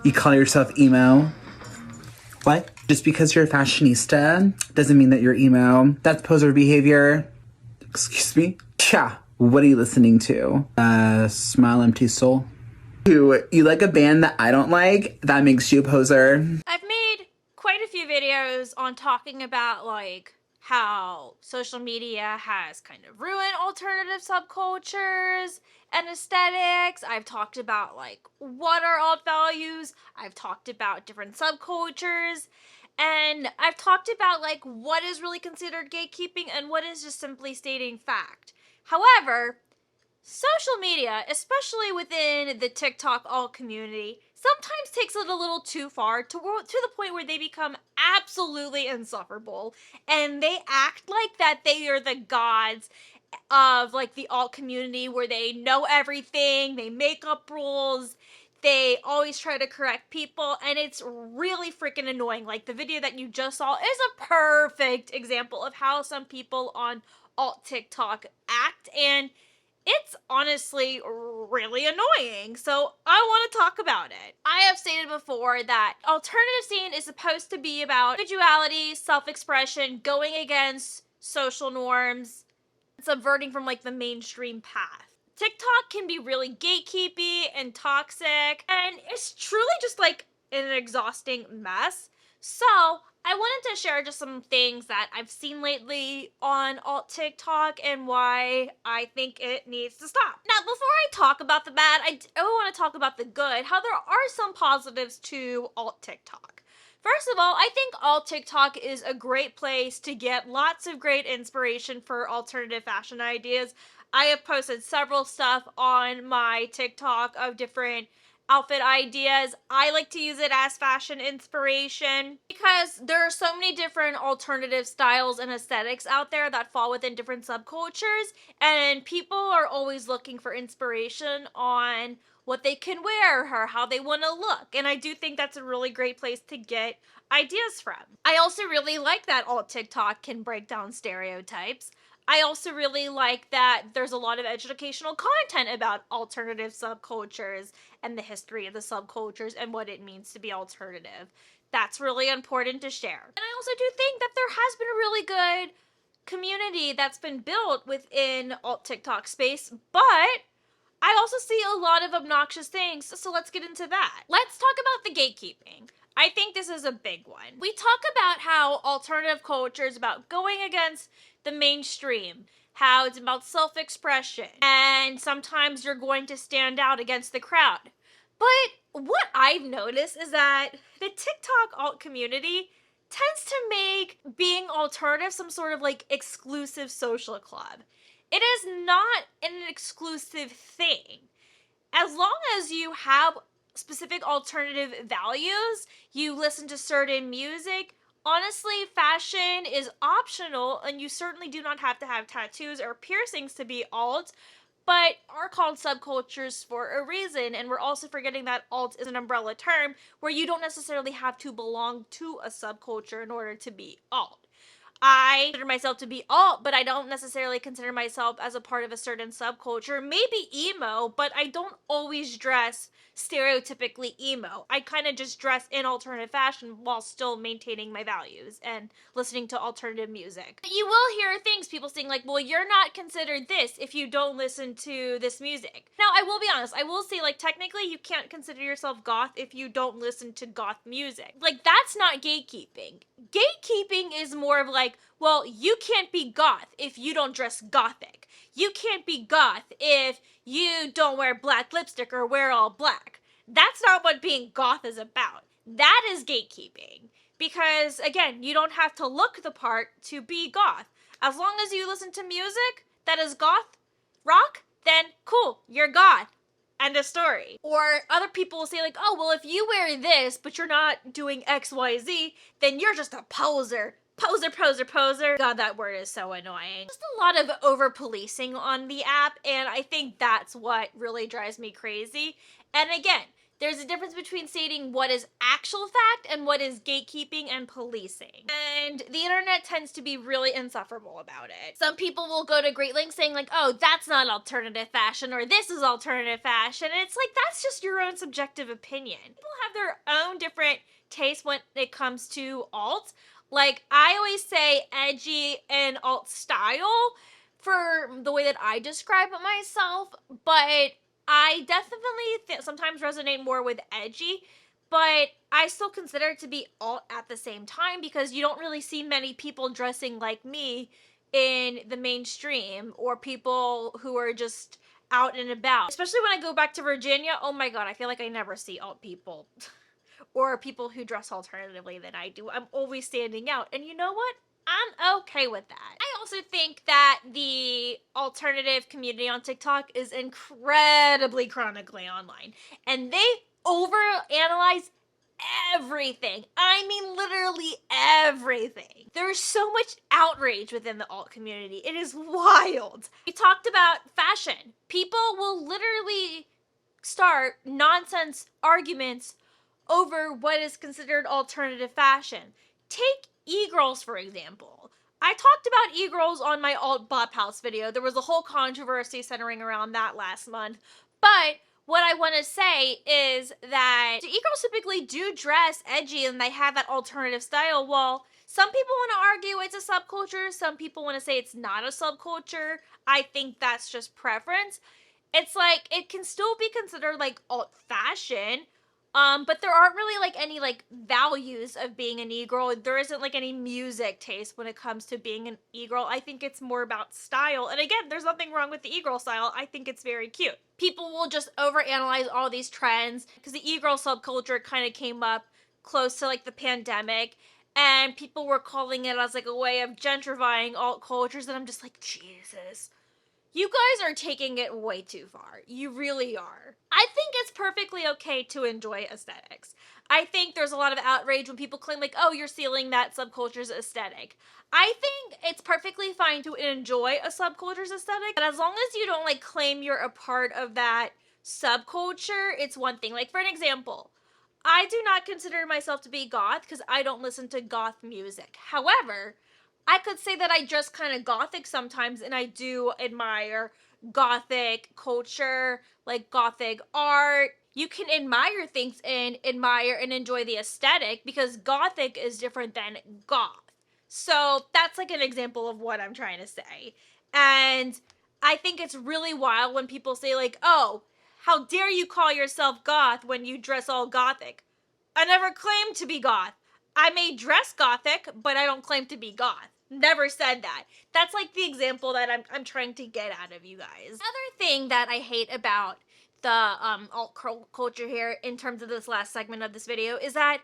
You call yourself emo? What? Just because you're a fashionista doesn't mean that you're emo. That's poser behavior. Excuse me? Tja, what are you listening to? Smile Empty Soul? You like a band that I don't like? That makes you a poser. I've made quite a few videos on talking about like how social media has kind of ruined alternative subcultures and aesthetics. I've talked about like what are alt values. I've talked about different subcultures. And I've talked about like what is really considered gatekeeping and what is just simply stating fact. However, social media, especially within the TikTok alt community, sometimes takes it a little too far to the point where they become absolutely insufferable and they act like that they are the gods of like the alt community where they know everything, they make up rules, they always try to correct people, and it's really freaking annoying. Like the video that you just saw is a perfect example of how some people on alt TikTok act, and it's honestly really annoying, so I want to talk about it. I have stated before that alternative scene is supposed to be about individuality, self-expression, going against social norms, subverting from like the mainstream path. TikTok can be really gatekeepy and toxic, and it's truly just like an exhausting mess. So I wanted to share just some things that I've seen lately on alt TikTok and why I think it needs to stop. Now, before I talk about the bad, I want to talk about the good, how there are some positives to alt TikTok. First of all, I think alt TikTok is a great place to get lots of great inspiration for alternative fashion ideas. I have posted several stuff on my TikTok of different outfit ideas. I like to use it as fashion inspiration because there are so many different alternative styles and aesthetics out there that fall within different subcultures, and people are always looking for inspiration on what they can wear or how they want to look, and I do think that's a really great place to get ideas from. I also really like that alt TikTok can break down stereotypes. I also really like that there's a lot of educational content about alternative subcultures and the history of the subcultures and what it means to be alternative. That's really important to share. And I also do think that there has been a really good community that's been built within alt TikTok space, but I also see a lot of obnoxious things, so let's get into that. Let's talk about the gatekeeping. I think this is a big one. We talk about how alternative culture is about going against the mainstream, how it's about self-expression, and sometimes you're going to stand out against the crowd. But what I've noticed is that the TikTok alt community tends to make being alternative some sort of like exclusive social club. It is not an exclusive thing. As long as you have specific alternative values, you listen to certain music, honestly, fashion is optional, and you certainly do not have to have tattoos or piercings to be alt, but are called subcultures for a reason, and we're also forgetting that alt is an umbrella term where you don't necessarily have to belong to a subculture in order to be alt. I consider myself to be alt, but I don't necessarily consider myself as a part of a certain subculture. Maybe emo, but I don't always dress stereotypically emo. I kind of just dress in alternative fashion while still maintaining my values and listening to alternative music. You will hear things, people saying like, well, you're not considered this if you don't listen to this music. Now, I will be honest, I will say like technically you can't consider yourself goth if you don't listen to goth music. Like that's not gatekeeping. Gatekeeping is more of like, well, you can't be goth if you don't dress gothic. You can't be goth if you don't wear black lipstick or wear all black. That's not what being goth is about. That is gatekeeping. Because, again, you don't have to look the part to be goth. As long as you listen to music that is goth rock, then cool, you're goth. End of story. Or other people will say like, oh, well, if you wear this, but you're not doing XYZ, then you're just a poser. Poser, poser, poser. God, that word is so annoying. Just a lot of over-policing on the app, and I think that's what really drives me crazy. And again, There's a difference between stating what is actual fact and what is gatekeeping and policing. And the internet tends to be really insufferable about it. Some people will go to great lengths saying like, oh, that's not alternative fashion, or this is alternative fashion. And it's like, that's just your own subjective opinion. People have their own different tastes when it comes to alt. Like, I always say edgy and alt style for the way that I describe it myself, but I definitely sometimes resonate more with edgy, but I still consider it to be alt at the same time because you don't really see many people dressing like me in the mainstream or people who are just out and about. Especially when I go back to Virginia, oh my god, I feel like I never see alt people or people who dress alternatively than I do. I'm always standing out, and you know what? I'm okay with that. I also think that the alternative community on TikTok is incredibly chronically online, and they overanalyze everything. I mean, literally everything. There's so much outrage within the alt community. It is wild. We talked about fashion. People will literally start nonsense arguments over what is considered alternative fashion. Take e-girls, for example. I talked about e-girls on my alt bop house video. There was a whole controversy centering around that last month. But what I want to say is that e-girls typically do dress edgy and they have that alternative style. Well, some people want to argue it's a subculture. Some people want to say it's not a subculture. I think that's just preference. It's like, it can still be considered like alt fashion, but there aren't really like any like values of being an e-girl. There isn't like any music taste when it comes to being an e-girl. I think it's more about style. And again, there's nothing wrong with the e-girl style. I think it's very cute. People will just overanalyze all these trends because the e-girl subculture kind of came up close to like the pandemic, and people were calling it as like a way of gentrifying alt cultures, and I'm just like, Jesus. You guys are taking it way too far. You really are. I think it's perfectly okay to enjoy aesthetics. I think there's a lot of outrage when people claim like, oh, you're stealing that subculture's aesthetic. I think it's perfectly fine to enjoy a subculture's aesthetic, but as long as you don't like claim you're a part of that subculture, it's one thing. Like, for an example, I do not consider myself to be goth because I don't listen to goth music. However, I could say that I dress kind of gothic sometimes, and I do admire gothic culture, like gothic art. You can admire things and admire and enjoy the aesthetic because gothic is different than goth. So that's like an example of what I'm trying to say. And I think it's really wild when people say like, oh, how dare you call yourself goth when you dress all gothic? I never claimed to be goth. I may dress gothic, but I don't claim to be goth. Never said that. That's like the example that I'm trying to get out of you guys. Another thing that I hate about the alt culture here in terms of this last segment of this video is that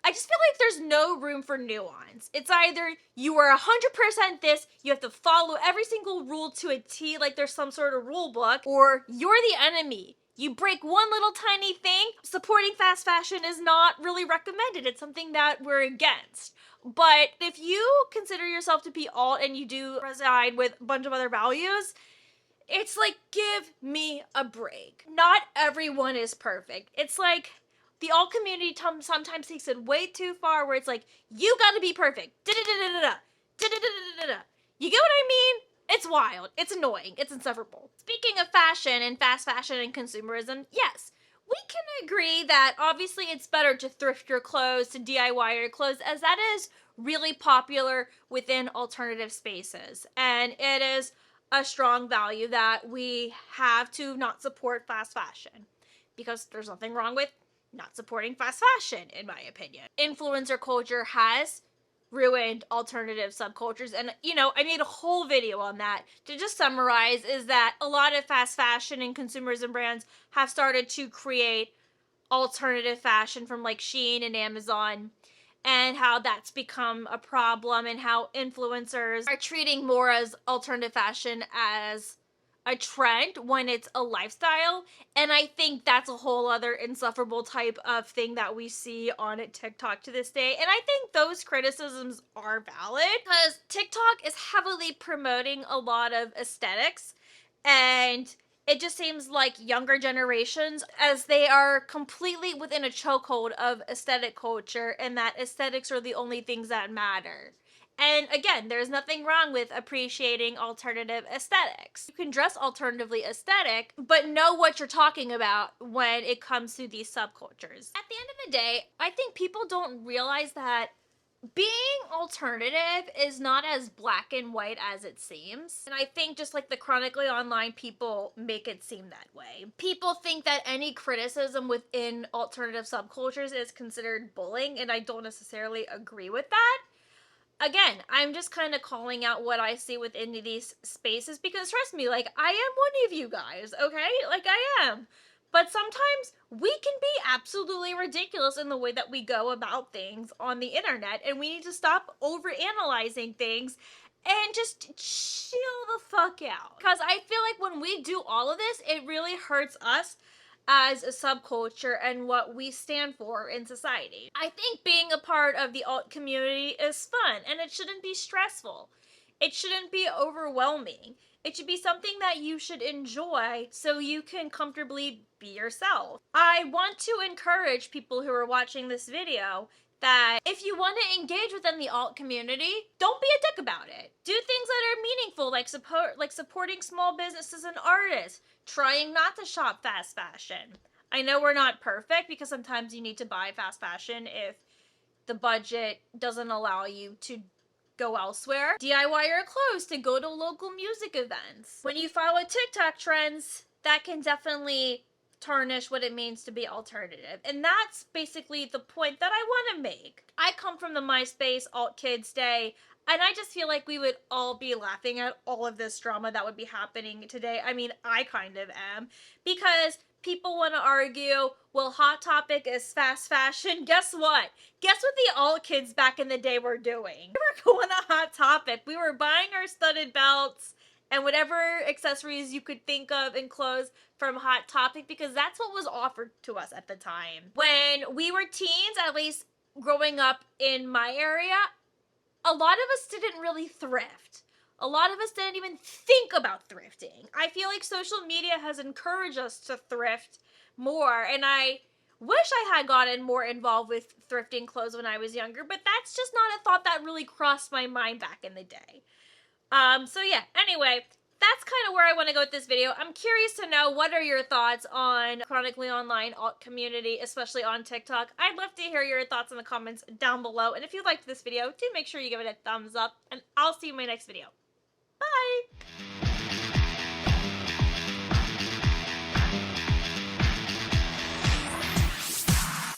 I just feel like there's no room for nuance. It's either you are 100% this, you have to follow every single rule to a T like there's some sort of rule book, or you're the enemy. You break one little tiny thing, supporting fast fashion is not really recommended. It's something that we're against. But if you consider yourself to be alt and you do reside with a bunch of other values, it's like, give me a break. Not everyone is perfect. It's like, the alt community sometimes takes it way too far where it's like, you gotta be perfect. Da-da-da-da-da-da. Da-da-da-da-da-da. You get what I mean? It's wild. It's annoying. It's insufferable. Speaking of fashion and fast fashion and consumerism, yes, we can agree that obviously it's better to thrift your clothes, to DIY your clothes, as that is really popular within alternative spaces. And it is a strong value that we have to not support fast fashion, because there's nothing wrong with not supporting fast fashion, in my opinion. Influencer culture has ruined alternative subcultures, and you know, I made a whole video on that. To just summarize, is that a lot of fast fashion and consumerism brands have started to create alternative fashion from like Shein and Amazon, and how that's become a problem, and how influencers are treating more as alternative fashion as a trend when it's a lifestyle. And I think that's a whole other insufferable type of thing that we see on TikTok to this day. And I think those criticisms are valid because TikTok is heavily promoting a lot of aesthetics, and it just seems like younger generations, as they are completely within a chokehold of aesthetic culture, and that aesthetics are the only things that matter. And again, there's nothing wrong with appreciating alternative aesthetics. You can dress alternatively aesthetic, but know what you're talking about when it comes to these subcultures. At the end of the day, I think people don't realize that being alternative is not as black and white as it seems. And I think just like the chronically online people make it seem that way. People think that any criticism within alternative subcultures is considered bullying, and I don't necessarily agree with that. Again, I'm just kind of calling out what I see within these spaces because trust me, like, I am one of you guys, okay? Like, I am. But sometimes we can be absolutely ridiculous in the way that we go about things on the internet, and we need to stop overanalyzing things and just chill the fuck out. Because I feel like when we do all of this, it really hurts us as a subculture and what we stand for in society. I think being a part of the alt community is fun, and it shouldn't be stressful. It shouldn't be overwhelming. It should be something that you should enjoy so you can comfortably be yourself. I want to encourage people who are watching this video that if you want to engage within the alt community, don't be a dick about it. Do things that are meaningful, like supporting small businesses and artists, trying not to shop fast fashion. I know we're not perfect because sometimes you need to buy fast fashion if the budget doesn't allow you to go elsewhere. DIY your clothes to go to local music events. When you follow TikTok trends, that can definitely tarnish what it means to be alternative. And that's basically the point that I want to make. I come from the MySpace alt kids day, and I just feel like we would all be laughing at all of this drama that would be happening today. I mean, I kind of am. Because people want to argue, well, Hot Topic is fast fashion. Guess what? Guess what the alt kids back in the day were doing? We were going to Hot Topic. We were buying our studded belts and whatever accessories you could think of in clothes from Hot Topic because that's what was offered to us at the time. When we were teens, at least growing up in my area, a lot of us didn't really thrift. A lot of us didn't even think about thrifting. I feel like social media has encouraged us to thrift more, and I wish I had gotten more involved with thrifting clothes when I was younger, but that's just not a thought that really crossed my mind back in the day. So yeah, anyway, that's kind of where I want to go with this video. I'm curious to know, what are your thoughts on chronically online alt community, especially on TikTok? I'd love to hear your thoughts in the comments down below. And if you liked this video, do make sure you give it a thumbs up, and I'll see you in my next video. Bye!